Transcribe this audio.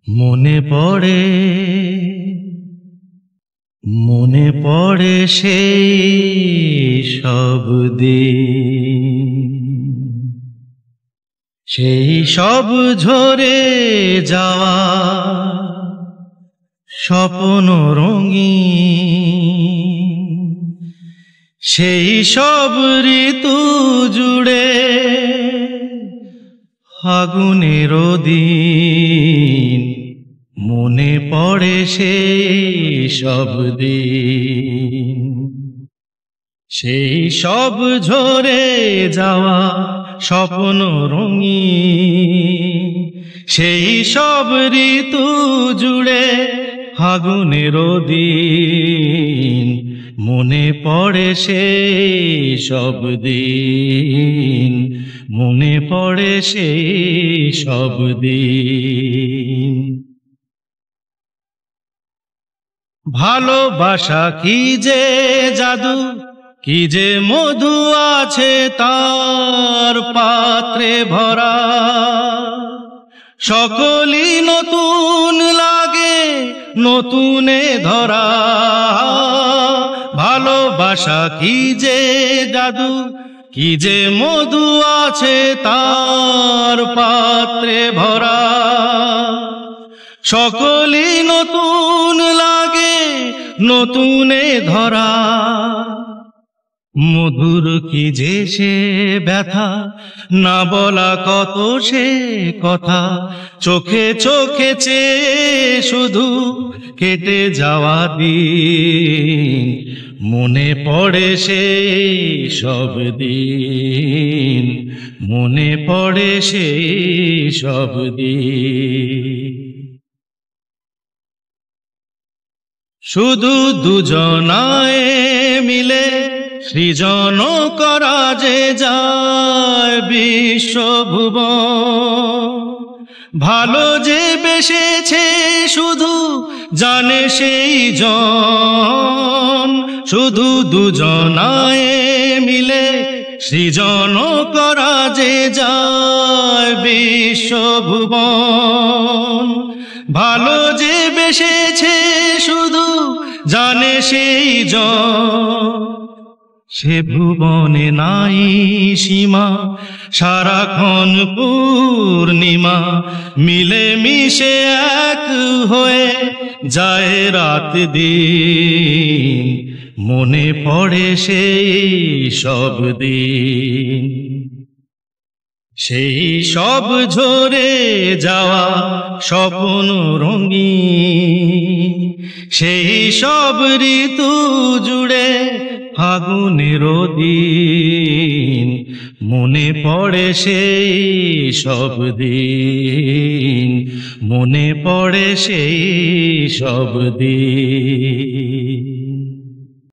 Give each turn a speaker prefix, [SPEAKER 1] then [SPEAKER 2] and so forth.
[SPEAKER 1] মনে পড়ে সেই সব দিন, সেই সব ঝরে যাওয়া স্বপ্ন রঙিন, সেই সব ঋতু জুড়ে ফাগুনের দিন। মনে পড়ে সেই সব দিন, সেই সব ঝরে যাওয়া স্বপ্ন রঙিন, সেই সব ঋতু জুড়ে ফাগুনের দিন। মনে পড়ে সেই সব দিন, মনে পড়ে সেই সব দিন। ভালোবাসা কি যে জাদু, কি যে মধু আছে তার পাত্রে ভরা। সকলই নতুন লাগে নতুনে ধরা। ভালোবাসা কি যে জাদু, কি যে মধু আছে তার পাত্রে ভরা। সকলই নতুন লাগে নতুনে ধরা। মধুর কি যে সে ব্যথা, না বলা কত সে কথা। চোখে চোখে চেয়ে শুধু কেটে যাওয়া দিন। মনে পড়ে সেই সব দিন, মনে পড়ে সেই সব দিন। শুধু দুজনায় মিলে সৃজন করা যে যায় বিশ্বভুবন। ভালো যে বেসেছে শুধু জানে সেই জন। শুধু দুজনায় মিলে সৃজন করা যে যায় বিশ্বভুবন। ভালো যে বেসেছে শুধু জানে সেই জন। সে ভুবনে নাই সীমা, সারাক্ষণ পূর্ণিমা। মিলে মিশে এক হয়ে যায় রাত দিন। মনে পড়ে সেই সব দিন, সেই সব ঝরে যাওয়া স্বপ্ন রঙিন, সেই সব ঋতু জুড়ে ফাগুনের দিন। মনে পড়ে সেই সব দিন, মনে পড়ে সেই সব দিন।